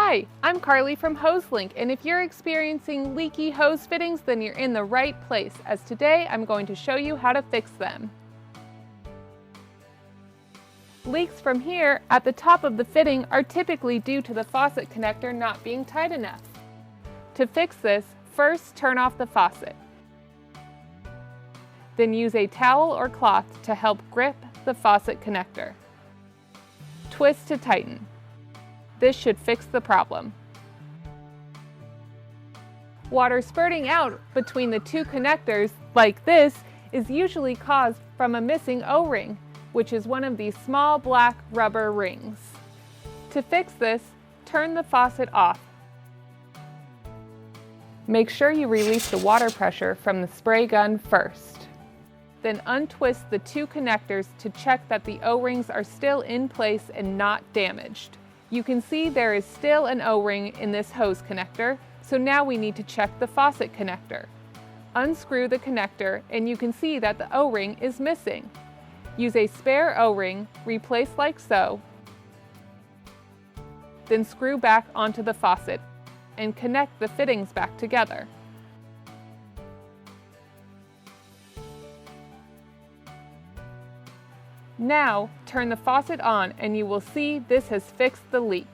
Hi, I'm Carlie from Hoselink, and if you're experiencing leaky hose fittings, then you're in the right place, as today I'm going to show you how to fix them. Leaks from here at the top of the fitting are typically due to the faucet connector not being tight enough. To fix this, first turn off the faucet. Then use a towel or cloth to help grip the faucet connector. Twist to tighten. This should fix the problem. Water spurting out between the two connectors, like this, is usually caused from a missing O-ring, which is one of these small black rubber rings. To fix this, turn the faucet off. Make sure you release the water pressure from the spray gun first. Then untwist the two connectors to check that the O-rings are still in place and not damaged. You can see there is still an O-ring in this hose connector, so now we need to check the faucet connector. Unscrew the connector and you can see that the O-ring is missing. Use a spare O-ring, replace like so, then screw back onto the faucet and connect the fittings back together. Now, turn the faucet on and you will see this has fixed the leak.